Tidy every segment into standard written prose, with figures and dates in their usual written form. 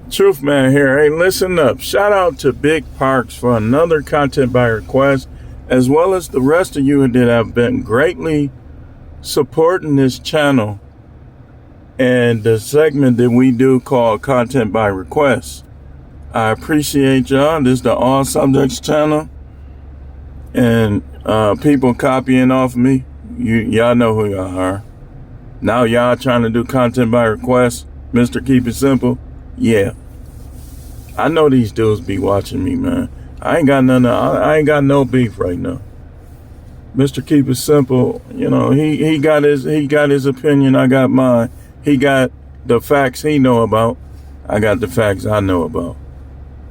Truth Man here. Hey, listen up. Shout out to Big Parks for another content by request, as well as the rest of you that have been greatly supporting this channel and the segment that we do called Content by Request. I appreciate y'all. This is the All Subjects channel, and people copying off me. Y'all know who y'all are. Now y'all trying to do content by request, Mr. Keep It Simple. Yeah, I know these dudes be watching me, man. I ain't got no beef right now. Mr. Keep It Simple, you know, he got his opinion, I got mine. He got the facts he know about, I got the facts I know about.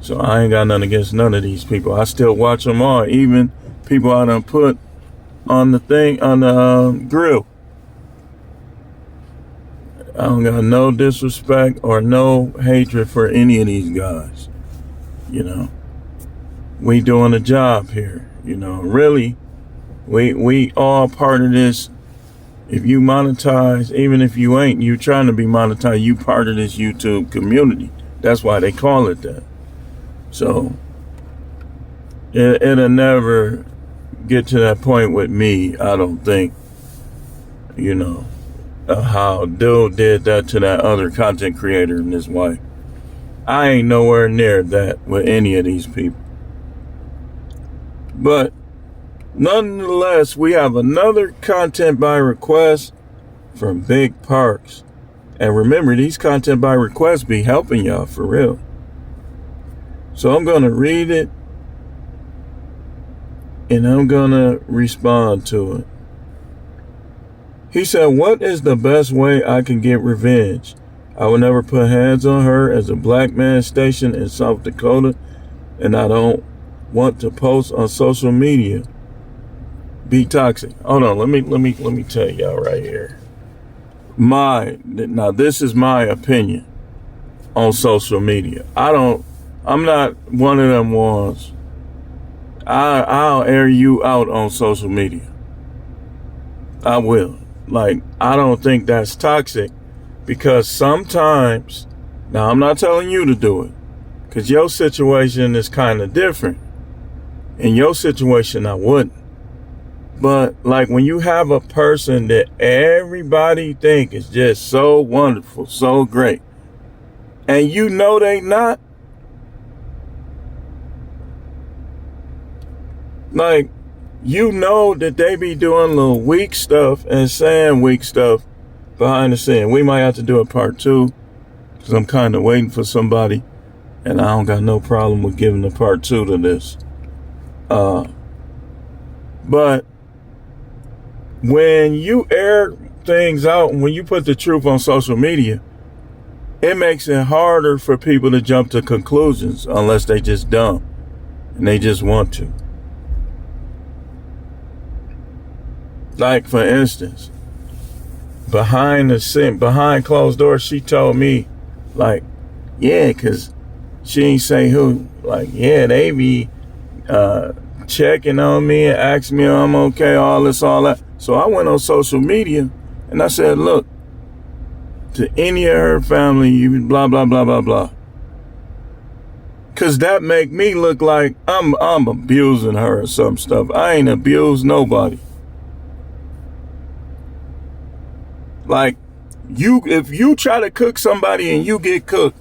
So I ain't got nothing against none of these people. I still watch them all, even people I done put on the thing, on the grill. I don't got no disrespect or no hatred for any of these guys. You know, we doing a job here. You know, really, we all part of this. If you monetize, even if you ain't, you trying to be monetized, you part of this YouTube community. That's why they call it that. So it'll never get to that point with me, I don't think. You know, how dude did that to that other content creator and his wife. I ain't nowhere near that with any of these people. But nonetheless, we have another content by request from Big Parks. And remember, these content by requests be helping y'all for real. So I'm going to read it and I'm going to respond to it. He said, what is the best way I can get revenge? I will never put hands on her as a black man stationed in South Dakota, and I don't want to post on social media. Be toxic. Hold on, let me tell y'all right here. Now this is my opinion on social media. I'm not one of them ones. I'll air you out on social media. I will. Like, I don't think that's toxic, because sometimes, now I'm not telling you to do it, because your situation is kind of different. In your situation, I wouldn't. But like when you have a person that everybody think is just so wonderful, so great, and you know they not, like, you know that they be doing little weak stuff and saying weak stuff behind the scene. We might have to do a part 2, because I'm kind of waiting for somebody, and I don't got no problem with giving a part 2 to this. But when you air things out and when you put the truth on social media, it makes it harder for people to jump to conclusions unless they just dumb and they just want to. Like, for instance, behind closed doors, she told me, like, yeah, because she ain't say who. Like, yeah, they be checking on me and asking me if I'm okay, all that. So I went on social media and I said, look, to any of her family, you blah, blah, blah, blah, blah. Because that make me look like I'm abusing her or some stuff. I ain't abused nobody. Like, if you try to cook somebody and you get cooked,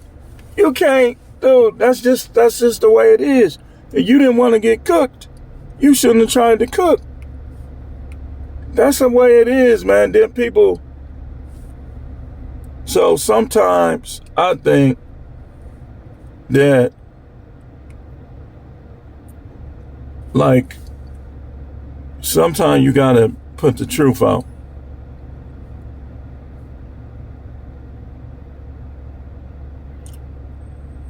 you can't, dude. That's just the way it is. If you didn't want to get cooked, you shouldn't have tried to cook. That's the way it is, man. Then people. So sometimes I think that, like, sometimes you gotta put the truth out.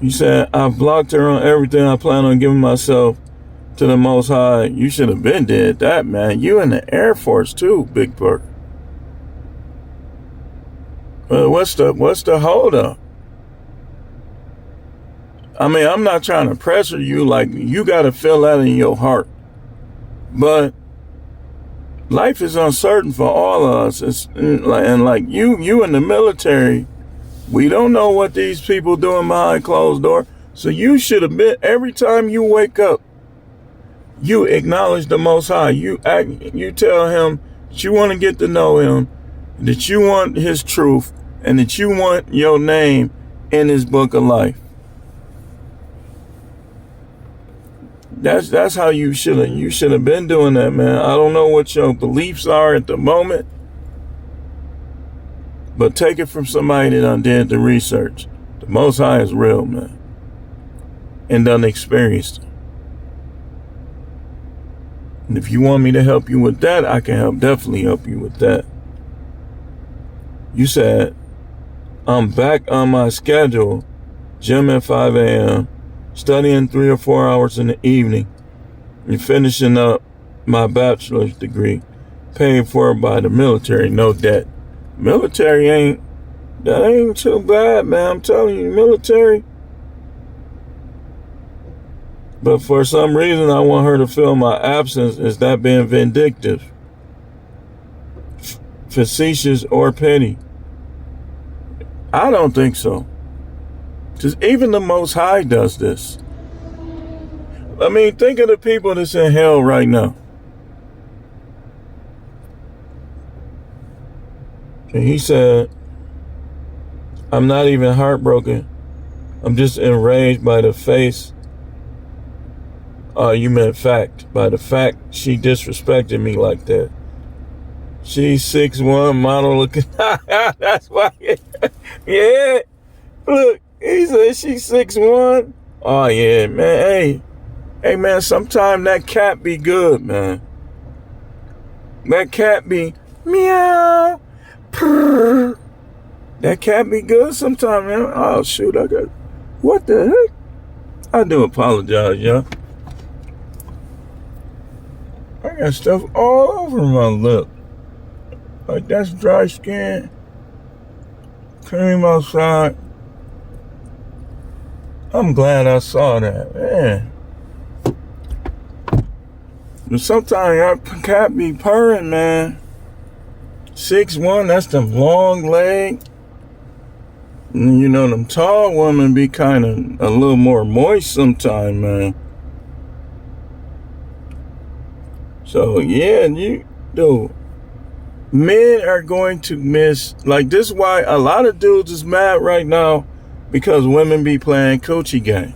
You said, I've blocked her on everything. I plan on giving myself to the Most High. You should have been did that, man. You in the Air Force too, Big Perk. What's the hold up? I mean, I'm not trying to pressure you. Like, you got to feel that in your heart. But life is uncertain for all of us. And like you in the military, We don't know what these people doing behind closed door. So you should have been, every time you wake up, you acknowledge the Most High. You tell him that you want to get to know him, that you want his truth, and that you want your name in his book of life. That's how you should have been doing that, man. I don't know what your beliefs are at the moment, but take it from somebody that done did the research. The Most High is real, man, and done experienced it. And if you want me to help you with that, I can definitely help you with that. You said, I'm back on my schedule, gym at 5 a.m., studying 3 or 4 hours in the evening, and finishing up my bachelor's degree, paid for by the military, no debt. Military ain't too bad, man. I'm telling you, military. But for some reason, I want her to feel my absence. Is that being vindictive, facetious, or petty? I don't think so. Because even the Most High does this. I mean, think of the people that's in hell right now. And he said, I'm not even heartbroken. I'm just enraged by the face. You meant fact. By the fact she disrespected me like that. She's 6'1", model looking. That's why. Yeah. Look, he said she's 6'1". Oh, yeah, man. Hey, man, sometimes that cat be good, man. That cat be meow, purr. That cat be good sometimes, man. Oh, shoot, what the heck? I do apologize, y'all. I got stuff all over my lip. Like, that's dry skin. Cream outside. I'm glad I saw that, man. But sometimes that cat be purring, man. 6'1", that's the long leg. And you know, them tall women be kind of a little more moist sometimes, man. So, yeah, men are going to miss, like, this is why a lot of dudes is mad right now, because women be playing coochie game.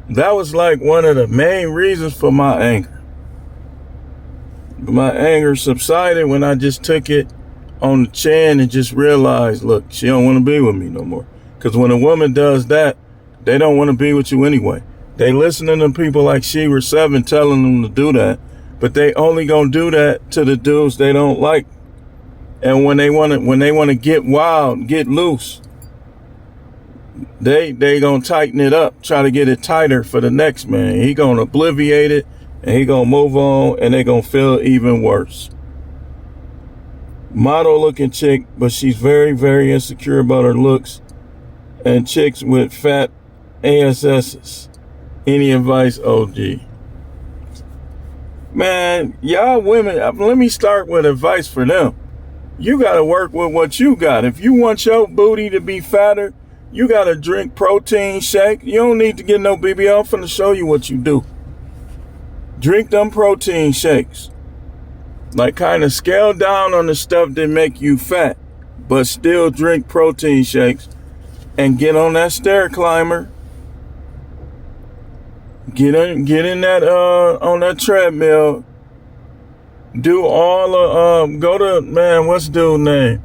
That was like one of the main reasons for my anger. My anger subsided when I just took it on the chin and just realized, look, she don't want to be with me no more. Because when a woman does that, they don't want to be with you anyway. They listening to people like Sheba 7 telling them to do that, but they only gonna do that to the dudes they don't like. And when they wanna get wild, get loose, they gonna tighten it up, try to get it tighter for the next man. He gonna obliviate it, and he gonna move on, and they gonna feel even worse. Model looking chick, but she's very, very insecure about her looks. And chicks with fat ASSs. Any advice, OG? Man, y'all women, let me start with advice for them. You got to work with what you got. If you want your booty to be fatter, you got to drink protein shake. You don't need to get no BBL. I'm finna show you what you do. Drink them protein shakes. Like, kind of scale down on the stuff that make you fat, but still drink protein shakes, and get on that stair climber. Get in that on that treadmill. Do all go to, man, what's dude's name?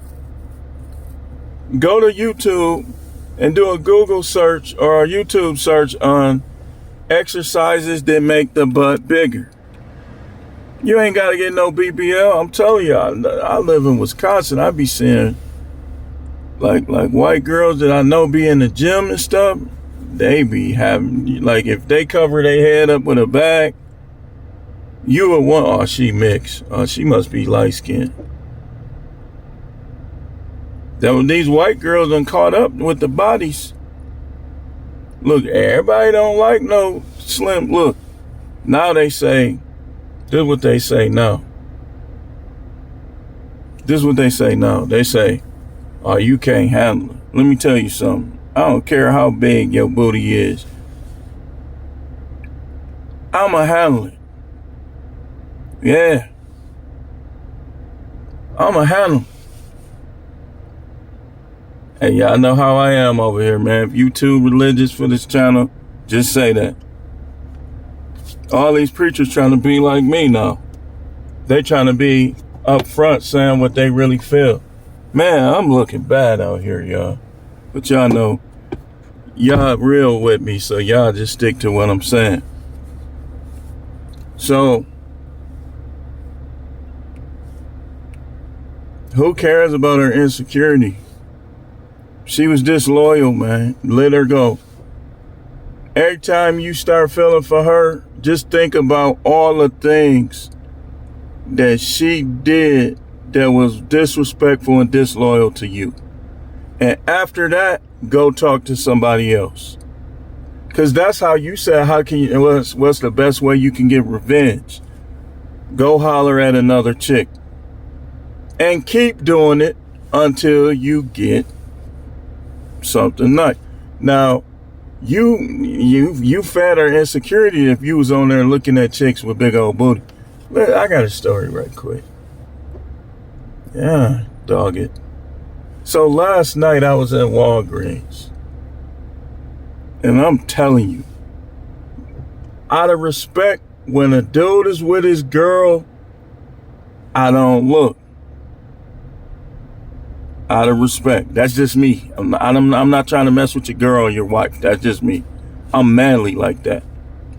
Go to YouTube and do a Google search or a YouTube search on exercises that make the butt bigger. You ain't got to get no BBL. I'm telling you, I live in Wisconsin. I be seeing like white girls that I know be in the gym and stuff. They be having, like, if they cover their head up with a bag, you would want, oh, she mixed. Oh, she must be light skinned. That when these white girls done caught up with the bodies. Look, everybody don't like no slim. Look, now they say, this is what they say now. This is what they say now. They say, Oh, you can't handle it. Let me tell you something. I don't care how big your booty is. I'ma handle it. Yeah. I'ma handle it. Hey, y'all know how I am over here, man. If you too religious for this channel, just say that. All these preachers trying to be like me now. They trying to be up front saying what they really feel. Man, I'm looking bad out here, y'all. But y'all know, y'all real with me, so y'all just stick to what I'm saying. So, who cares about her insecurity? She was disloyal, man. Let her go. Every time you start feeling for her, just think about all the things that she did that was disrespectful and disloyal to you. And after that, go talk to somebody else. Because that's how you said, what's the best way you can get revenge? Go holler at another chick. And keep doing it until you get something nice. Now, you fed her insecurity if you was on there looking at chicks with big old booty. I got a story right quick. Yeah, dog it. So last night I was at Walgreens. And I'm telling you, out of respect, when a dude is with his girl, I don't look. Out of respect. That's just me. I'm not trying to mess with your girl or your wife. That's just me. I'm manly like that.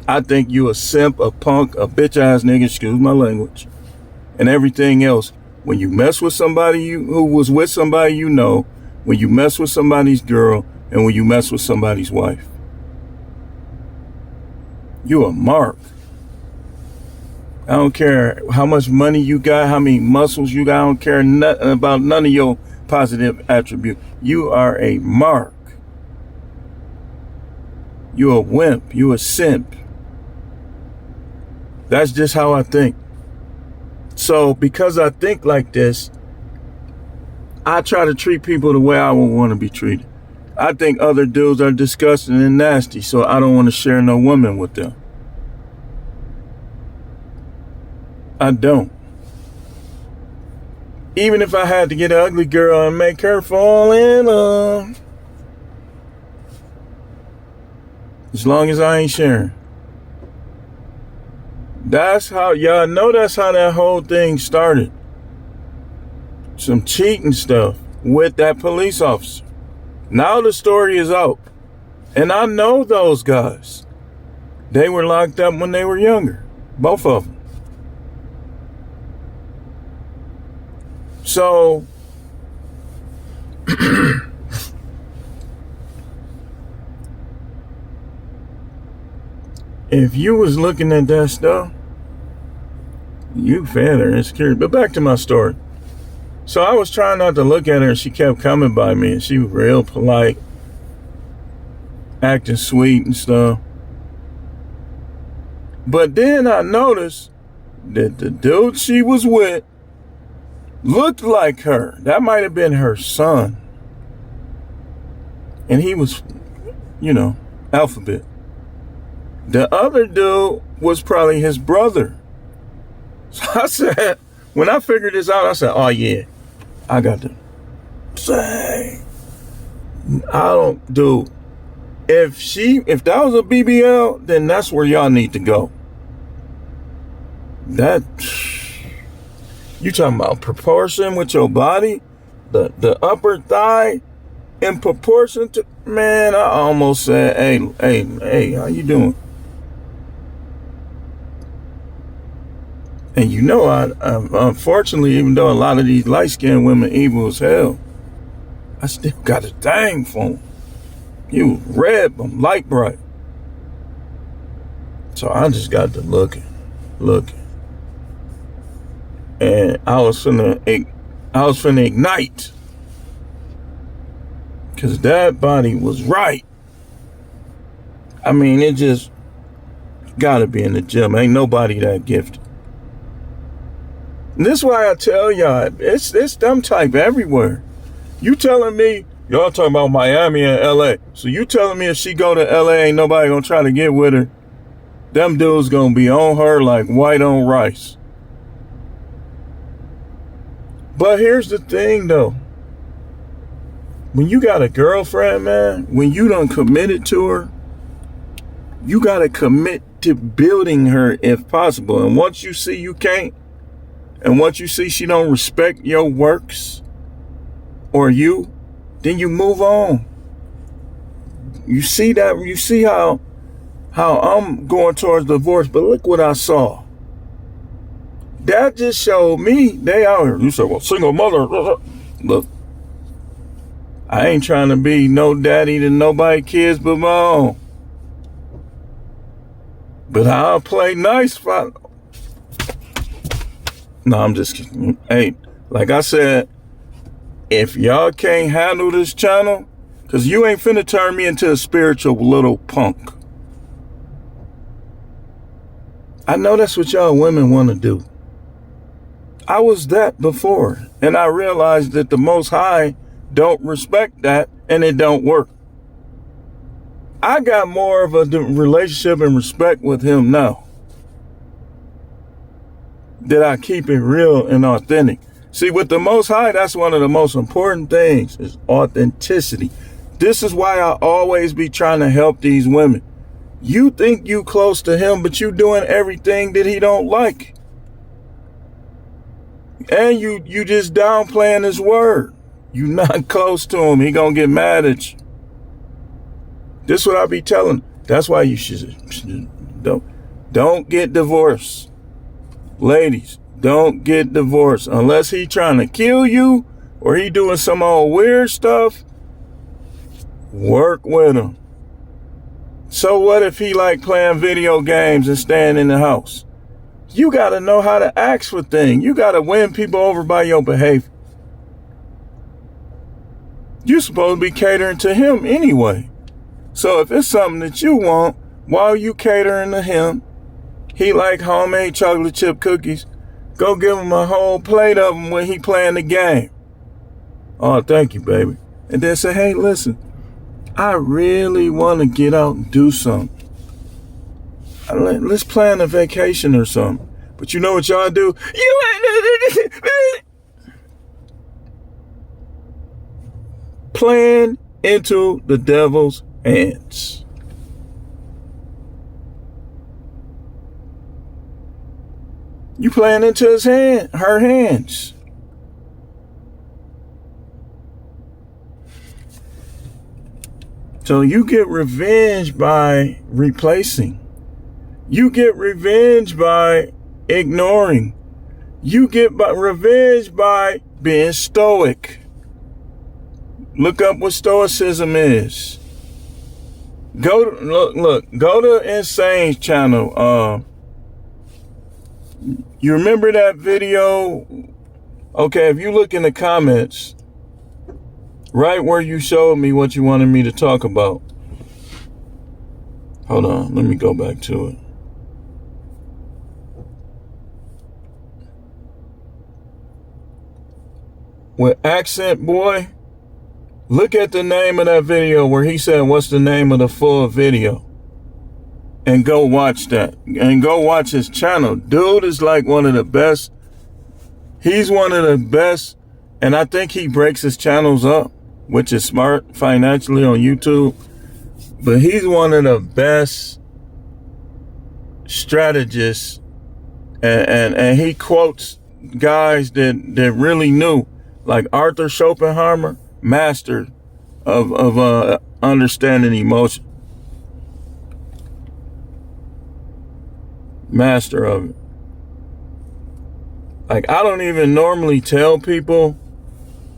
I think you a simp, a punk, a bitch ass nigga, excuse my language, and everything else. When you mess with somebody who was with somebody you know, when you mess with somebody's girl, and when you mess with somebody's wife, you a mark. I don't care how much money you got, how many muscles you got. I don't care nothing about none of your positive attribute. You are a mark. You a wimp. You a simp. That's just how I think. So because I think like this, I try to treat people the way I would want to be treated. I think other dudes are disgusting and nasty, so I don't want to share no woman with them. I don't. Even if I had to get an ugly girl and make her fall in love. As long as I ain't sharing. That's how, y'all know that's how that whole thing started. Some cheating stuff with that police officer. Now the story is out. And I know those guys. They were locked up when they were younger. Both of them. So, if you was looking at that stuff, you fed her insecurity. But back to my story. So I was trying not to look at her, and she kept coming by me, and she was real polite, acting sweet and stuff. But then I noticed that the dude she was with looked like her. That might have been her son. And he was, alphabet. The other dude was probably his brother. So I said, when I figured this out, I said, oh yeah, I got to say, if that was a BBL, then that's where y'all need to go. You talking about proportion with your body? The upper thigh in proportion to, man, I almost said, hey, how you doing? And I unfortunately, even though a lot of these light-skinned women evil as hell, I still got a thing for them. You red, but light bright. So I just got to looking. And I was finna ignite. Cause that body was right. I mean, it just gotta be in the gym. Ain't nobody that gifted. And this is why I tell y'all, it's them type everywhere. You telling me, y'all talking about Miami and LA. So you telling me if she go to LA, ain't nobody gonna try to get with her? Them dudes gonna be on her like white on rice. But here's the thing though. When you got a girlfriend, man, when you done committed to her, you gotta commit to building her if possible. And once you see you can't, and once you see she don't respect your works or you, then you move on. You see that? You see how I'm going towards divorce, but look what I saw. That just showed me they out here. You said, well, single mother. Look, I ain't trying to be no daddy to nobody kids but my own. But I'll play nice. No, I'm just kidding. Hey, like I said, if y'all can't handle this channel, because you ain't finna turn me into a spiritual little punk. I know that's what y'all women want to do. I was that before, and I realized that the Most High don't respect that, and it don't work. I got more of a relationship and respect with him now. That I keep it real and authentic. See, with the Most High, that's one of the most important things is authenticity. This is why I always be trying to help these women. You think you close to him, but you doing everything that he don't like. And you just downplaying his word. You not close to him. He gonna get mad at you. This is what I be telling. That's why you should don't get divorced. Ladies, don't get divorced unless he trying to kill you or he doing some old weird stuff. Work with him. So what if he like playing video games and staying in the house? You got to know how to ask for things. You got to win people over by your behavior. You're supposed to be catering to him anyway. So if it's something that you want, while you catering to him, he like homemade chocolate chip cookies, go give him a whole plate of them when he playing the game. Oh, thank you, baby. And then say, hey, listen, I really want to get out and do something. Let's plan a vacation or something. But you know what y'all do? Playing into the devil's hands. You playing into her hands. So you get revenge by replacing. You get revenge by ignoring. You get revenge by being stoic. Look up what stoicism is. Go to Insane's channel. You remember that video? Okay, if you look in the comments, right where you showed me what you wanted me to talk about. Hold on, let me go back to it. With Accent Boy, look at the name of that video where he said, what's the name of the full video? And go watch that. And go watch his channel. Dude is like one of the best. He's one of the best. And I think he breaks his channels up, which is smart financially on YouTube. But he's one of the best strategists. And he quotes guys that really knew. Like Arthur Schopenhauer, master of understanding emotion. Master of it. Like, I don't even normally tell people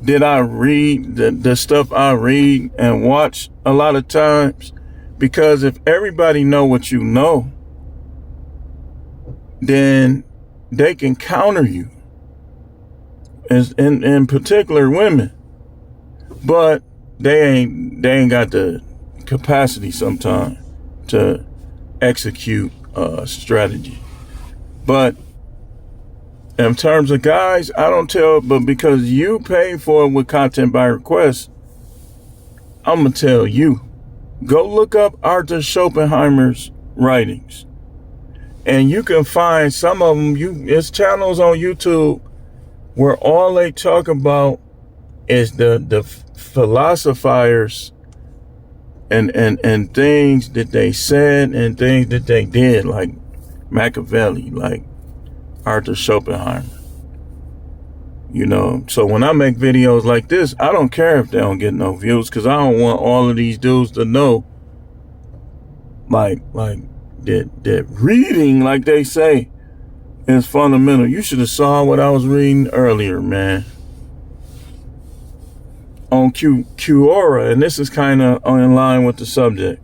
that I read the stuff I read and watch a lot of times, because if everybody know what you know, then they can counter you. In particular women, but they ain't got the capacity sometimes to execute strategy. But In terms of guys, I don't tell, but because you pay for it with content by request, I'm going to tell you. Go look up Arthur Schopenhauer's writings. And you can find some of them, it's channels on YouTube where all they talk about is the philosophers and things that they said and things that they did, like Machiavelli, like Arthur Schopenhauer. You know, so when I make videos like this, I don't care if they don't get no views, because I don't want all of these dudes to know, like that reading, like they say, is fundamental. You should have saw what I was reading earlier, man, on Quora, and this is kind of in line with the subject.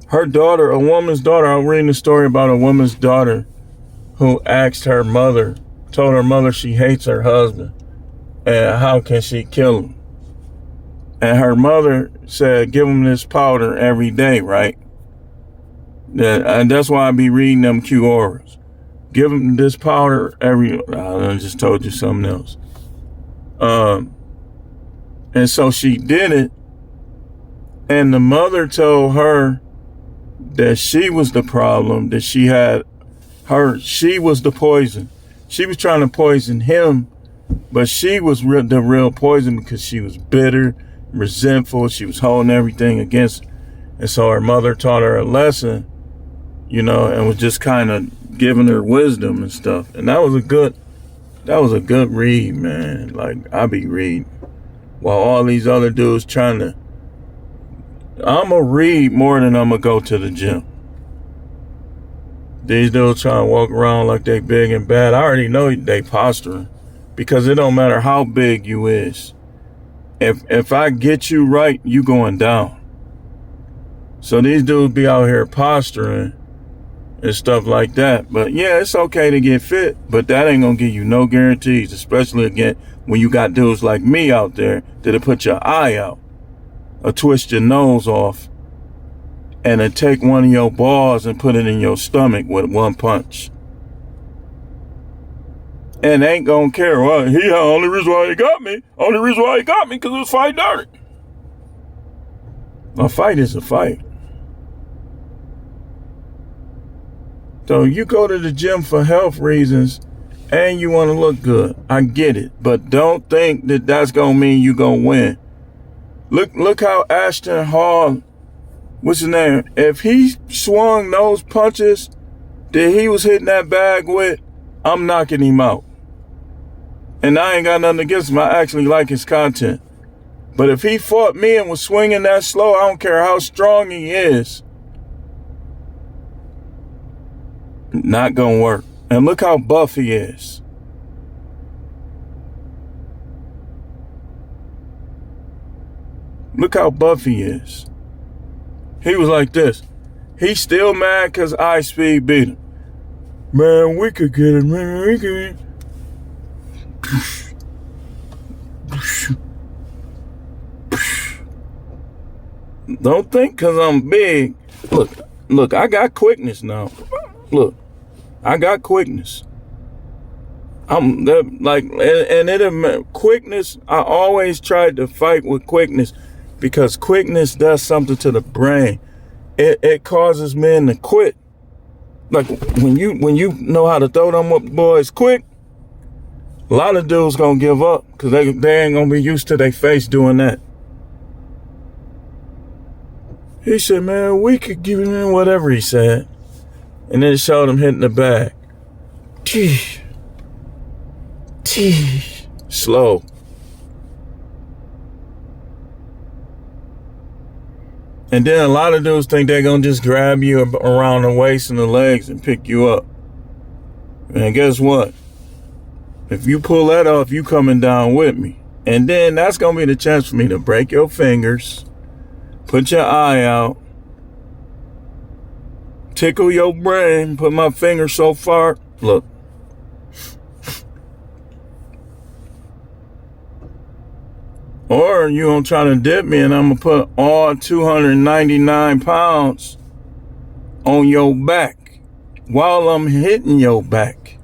Her daughter, a woman's daughter, I'm reading a story about a woman's daughter who asked her mother, told her mother she hates her husband and how can she kill him. And her mother said, give him this powder every day, right? And that's why I be reading them Quoras. Give him this powder I just told you something else. And so she did it. And the mother told her that she was the problem, that she was the poison. She was trying to poison him, but she was the real poison because she was bitter, resentful. She was holding everything against. And so her mother taught her a lesson, you know, and was just kind of giving her wisdom and stuff. And that was a good read, man. Like, I be reading while all these other dudes I'm going to read more than I'm going to go to the gym. These dudes trying to walk around like they big and bad. I already know they posturing, because it don't matter how big you is. If I get you right, you going down. So these dudes be out here posturing and stuff like that. But yeah, it's okay to get fit, but that ain't gonna give you no guarantees, especially again when you got dudes like me out there that'll put your eye out, or twist your nose off, and then take one of your balls and put it in your stomach with one punch. And ain't gonna care. Well, only reason why he got me because it was fight dirty. A fight is a fight. So you go to the gym for health reasons and you want to look good. I get it. But don't think that that's gonna mean you gonna win. Look how Ashton Hall, what's his name? If he swung those punches that he was hitting that bag with, I'm knocking him out. And I ain't got nothing against him. I actually like his content. But if he fought me and was swinging that slow, I don't care how strong he is, not gonna work. And look how buff he is. Look how buff he is. He was like this. He's still mad because Ice Speed beat him. Man, we could get it, man. We could. Don't think because I'm big. Look, I got quickness now. Look, I got quickness. I'm like, and it quickness. I always tried to fight with quickness because quickness does something to the brain. It causes men to quit. Like when you know how to throw them boys quick, a lot of dudes gonna give up because they ain't gonna be used to their face doing that. He said, man, we could give him whatever he said. And then showed him hitting the bag. Slow. And then a lot of dudes think they're going to just grab you around the waist and the legs and pick you up. And guess what? If you pull that off, you coming down with me. And then that's going to be the chance for me to break your fingers, put your eye out, tickle your brain, put my finger so far. Look. Or you gonna try to dip me and I'm gonna put all 299 pounds on your back while I'm hitting your back.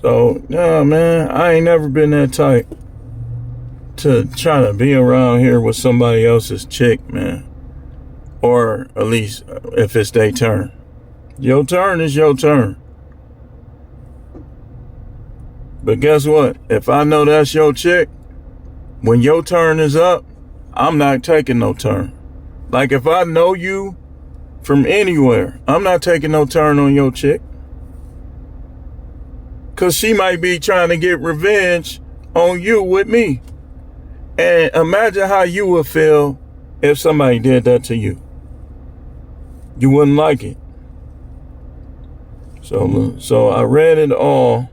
So, nah, man, I ain't never been that type to try to be around here with somebody else's chick, man. Or at least if it's their turn. Your turn is your turn. But guess what? If I know that's your chick, when your turn is up, I'm not taking no turn. Like if I know you from anywhere, I'm not taking no turn on your chick. Because she might be trying to get revenge on you with me. And imagine how you would feel if somebody did that to you. You wouldn't like it. So I read it all.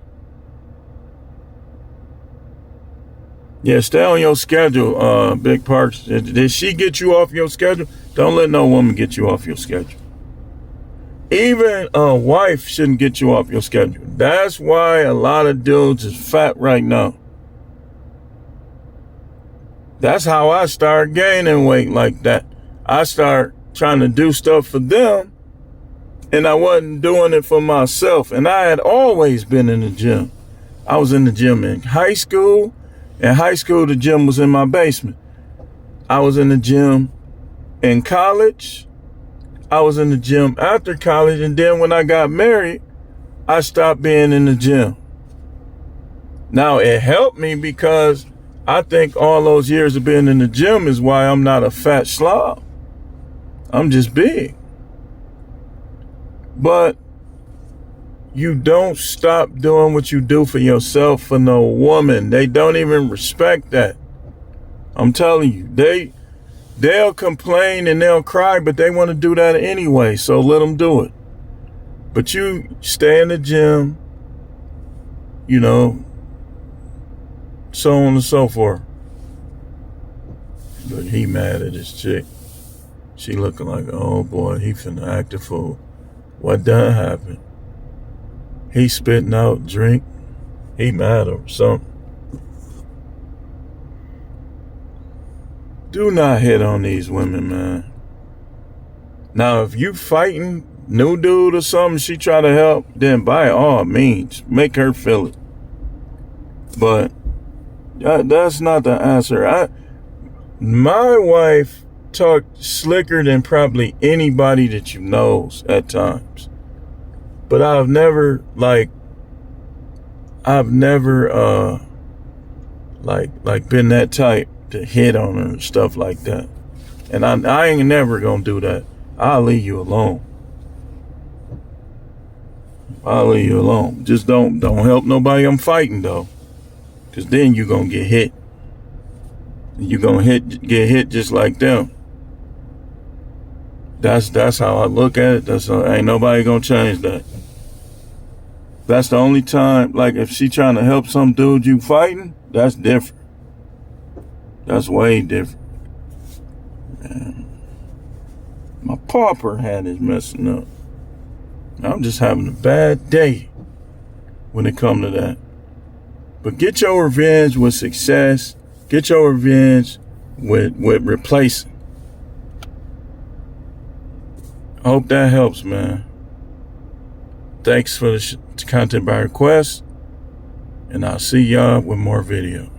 Yeah, stay on your schedule, Big Parks. Did she get you off your schedule? Don't let no woman get you off your schedule. Even a wife shouldn't get you off your schedule. That's why a lot of dudes is fat right now. That's how I started gaining weight like that. I started trying to do stuff for them, and I wasn't doing it for myself. And I had always been in the gym. I was in the gym in high school. In high school, the gym was in my basement. I was in the gym in college. I was in the gym after college. And then when I got married, I stopped being in the gym. Now, it helped me because I think all those years of being in the gym is why I'm not a fat slob. I'm just big. But you don't stop doing what you do for yourself for no woman. They don't even respect that. I'm telling you, they'll complain and they'll cry, but they want to do that anyway. So let them do it. But you stay in the gym, you know, so on and so forth. But he mad at his chick. She looking like, oh boy, he finna act a fool. What done happened? He spitting out drink. He mad or something. Do not hit on these women, man. Now, if you fighting new dude or something, she try to help, then by all means, make her feel it. But that's not the answer. My wife talked slicker than probably anybody that you knows at times. But I've never been that type to hit on her and stuff like that. And I ain't never gonna do that. I'll leave you alone. I'll leave you alone. Just don't help nobody I'm fighting though. Cause then you gonna get hit. You gonna get hit just like them. That's how I look at it. Ain't nobody gonna change that. That's the only time, like if she trying to help some dude you fighting, that's different. That's way different. Man. My pauper hat is messing up. I'm just having a bad day when it comes to that. But get your revenge with success. Get your revenge with replacing. I hope that helps, man. Thanks for the content by request. And I'll see y'all with more videos.